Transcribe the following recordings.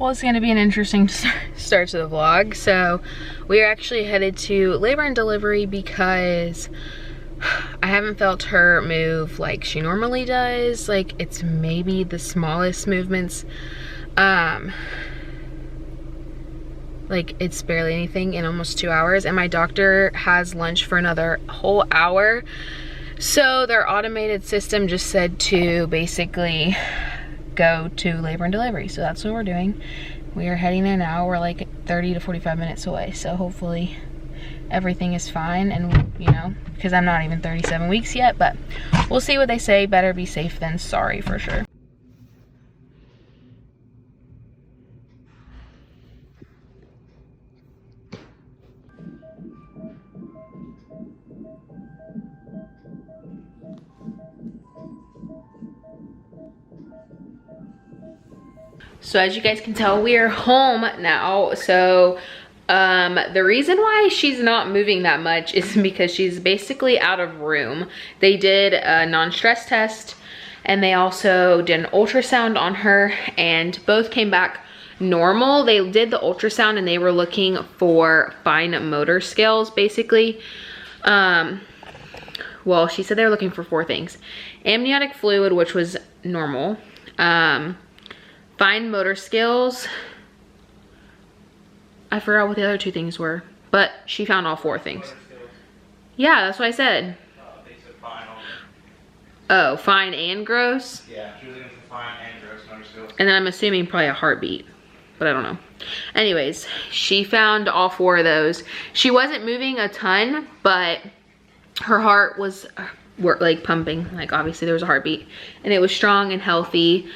Well, it's gonna be an interesting start to the vlog. So we are actually headed to labor and delivery because I haven't felt her move like she normally does. Like, it's maybe the smallest movements. Like, it's barely anything in almost 2 hours, and my doctor has lunch for another whole hour. So their automated system just said to basically go to labor and delivery. So that's what we're doing. We are heading there now. We're like 30 to 45 minutes away. So hopefully everything is fine, and you know, because I'm not even 37 weeks yet, but we'll see what they say. Better be safe than sorry for sure. So as you guys can tell, we are home now. So the reason why she's not moving that much is because she's basically out of room. They did a non-stress test, and they also did an ultrasound on her, and both came back normal. They did the ultrasound and they were looking for fine motor skills, basically. Well, she said they were looking for 4 things. Amniotic fluid, which was normal. Fine motor skills. I forgot what the other 2 things were, but she found all 4 things. Yeah, that's what I said. They said fine only. Oh, fine and gross? Yeah, she was looking for fine and gross motor skills. And then I'm assuming probably a heartbeat, but I don't know. Anyways, she found all 4 of those. She wasn't moving a ton, but her heart was like pumping. Like, obviously there was a heartbeat, and it was strong and healthy.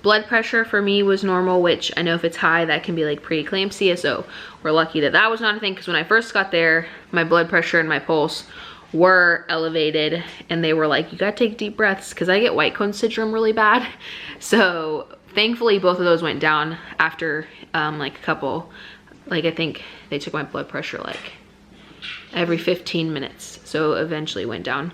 Blood pressure for me was normal, which I know if it's high, that can be like preeclampsia, so we're lucky that that was not a thing, because when I first got there, my blood pressure and my pulse were elevated, and they were like, you gotta take deep breaths, because I get white coat syndrome really bad. So thankfully both of those went down after like a couple, like I think they took my blood pressure like every 15 minutes, so eventually went down.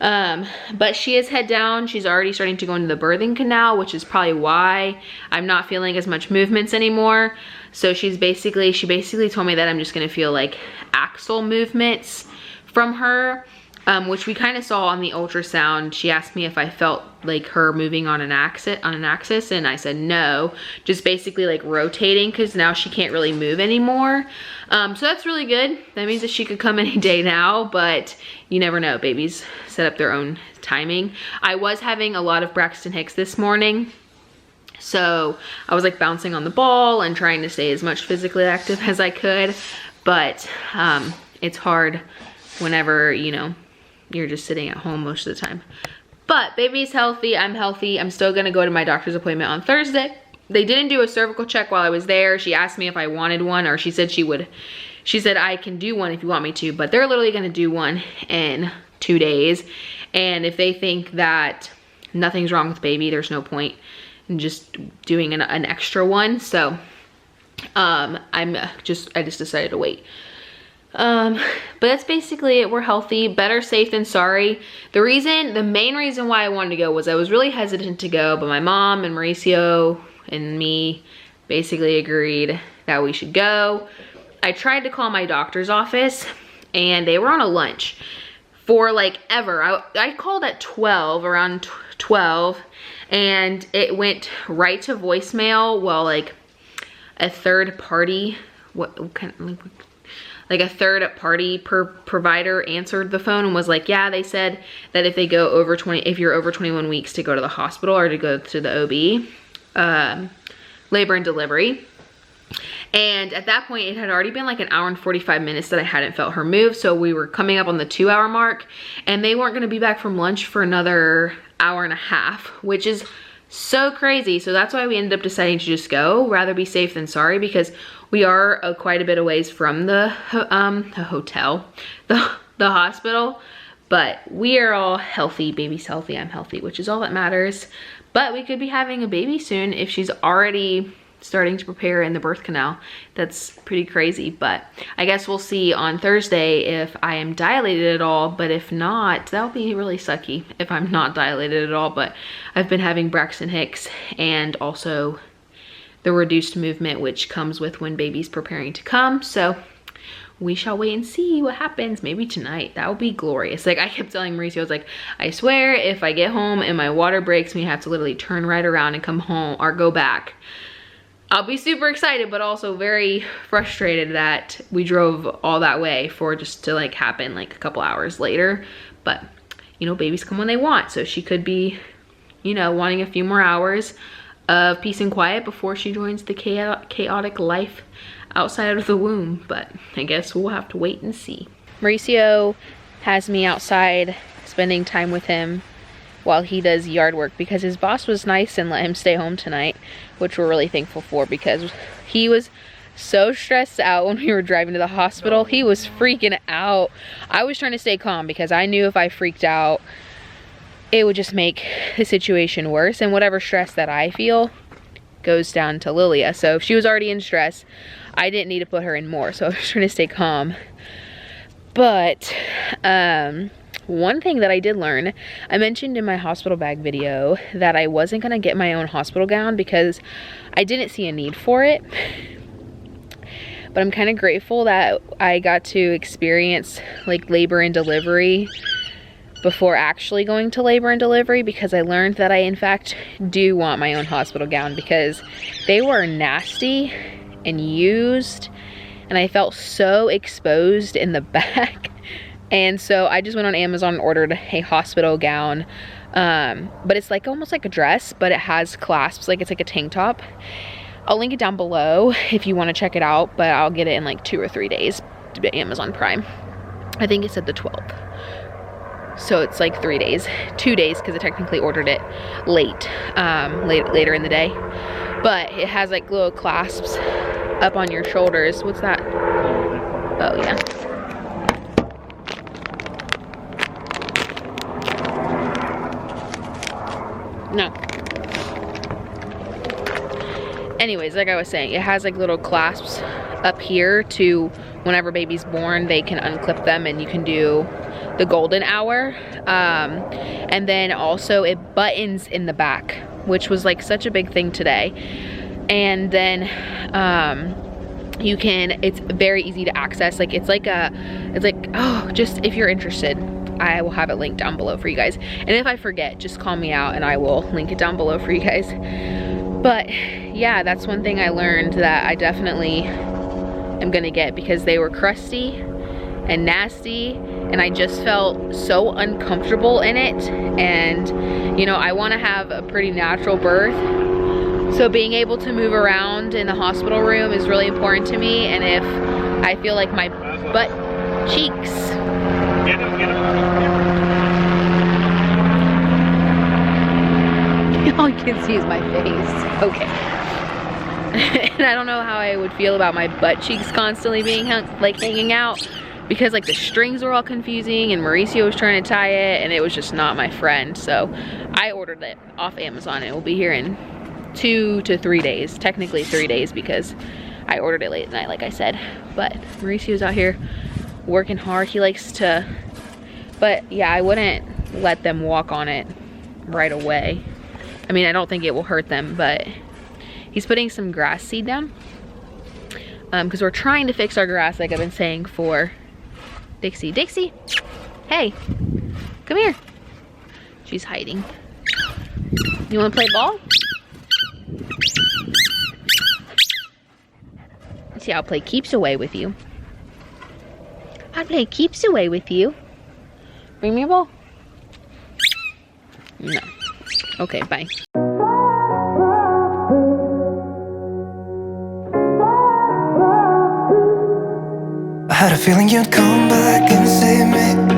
But she is head down. She's already starting to go into the birthing canal, which is probably why I'm not feeling as much movements anymore. So she basically told me that I'm just gonna feel like axle movements from her, which we kind of saw on the ultrasound. She asked me if I felt like her moving on an axis, and I said no, just basically like rotating, because now she can't really move anymore. So that's really good. That means that she could come any day now, but you never know. Babies set up their own timing. I was having a lot of Braxton Hicks this morning, so I was like bouncing on the ball and trying to stay as much physically active as I could, but it's hard whenever, you know, you're just sitting at home most of the time. But baby's healthy, I'm healthy. I'm still gonna go to my doctor's appointment on Thursday. They didn't do a cervical check while I was there. She asked me if I wanted one, or she said she would. She said, I can do one if you want me to, but they're literally gonna do one in 2 days. And if they think that nothing's wrong with baby, there's no point in just doing an extra one. So I just decided to wait. But that's basically it. We're healthy. Better safe than sorry. The main reason why I wanted to go was I was really hesitant to go, but my mom and Mauricio and me basically agreed that we should go. I tried to call my doctor's office, and they were on a lunch for like ever. I called at 12, around 12, and it went right to voicemail. Well, like a third party, like a third party provider answered the phone and was like, yeah, they said that if they go over if you're over 21 weeks, to go to the hospital or to go to the OB, labor and delivery. And at that point, it had already been like an hour and 45 minutes that I hadn't felt her move. So we were coming up on the 2-hour mark, and they weren't gonna be back from lunch for another hour and a half, which is so crazy. So that's why we ended up deciding to just go, rather be safe than sorry, because we are quite a bit of ways from the hotel, the hospital, but we are all healthy. Baby's healthy, I'm healthy, which is all that matters. But we could be having a baby soon if she's already starting to prepare in the birth canal. That's pretty crazy, but I guess we'll see on Thursday if I am dilated at all. But if not, that'll be really sucky if I'm not dilated at all. But I've been having Braxton Hicks and also the reduced movement, which comes with when baby's preparing to come. So we shall wait and see what happens. Maybe tonight. That would be glorious. Like I kept telling Mauricio, I was like, I swear if I get home and my water breaks, we have to literally turn right around and come home or go back, I'll be super excited, but also very frustrated that we drove all that way for just to like happen like a couple hours later. But you know, babies come when they want. So she could be, you know, wanting a few more hours of peace and quiet before she joins the chaotic life outside of the womb. But I guess we'll have to wait and see. Mauricio has me outside spending time with him while he does yard work because his boss was nice and let him stay home tonight, which we're really thankful for because he was so stressed out when we were driving to the hospital. He was freaking out. I was trying to stay calm because I knew if I freaked out, it would just make the situation worse, and whatever stress that I feel goes down to Lilia. So if she was already in stress, I didn't need to put her in more, so I was trying to stay calm. But one thing that I did learn, I mentioned in my hospital bag video that I wasn't gonna get my own hospital gown because I didn't see a need for it. But I'm kind of grateful that I got to experience like labor and delivery before actually going to labor and delivery, because I learned that I in fact do want my own hospital gown because they were nasty and used and I felt so exposed in the back. And so I just went on Amazon and ordered a hospital gown. But it's like almost like a dress, but it has clasps, like it's like a tank top. I'll link it down below if you want to check it out, but I'll get it in like 2 or 3 days to Amazon Prime. I think it said the 12th. So it's like 3 days, 2 days, because I technically ordered it later in the day. But it has like little clasps up on your shoulders. What's that? Oh yeah. No. Anyways, like I was saying, it has like little clasps up here to whenever baby's born, they can unclip them and you can do the golden hour. And then also it buttons in the back, which was like such a big thing today. And then you can, it's very easy to access. Like it's like oh, just if you're interested, I will have it linked down below for you guys. And if I forget, just call me out and I will link it down below for you guys. But yeah, that's one thing I learned that I definitely am gonna get, because they were crusty and nasty and I just felt so uncomfortable in it. And you know, I want to have a pretty natural birth, so being able to move around in the hospital room is really important to me. And if I feel like my butt cheeks all you can see is my face. Okay. And I don't know how I would feel about my butt cheeks constantly being hanging out, because like the strings were all confusing and Mauricio was trying to tie it and it was just not my friend. So I ordered it off Amazon and it will be here in 2 to 3 days. Technically 3 days because I ordered it late at night, like I said. But Mauricio's out here working hard. He likes to, but yeah, I wouldn't let them walk on it right away. I mean, I don't think it will hurt them, but he's putting some grass seed down because we're trying to fix our grass, like I've been saying for Dixie. Dixie, hey, come here. She's hiding. You want to play ball? See, I'll play keeps away with you. I'll play keeps away with you. Bring me a ball. No. Okay, bye. I had a feeling you'd come back and save me.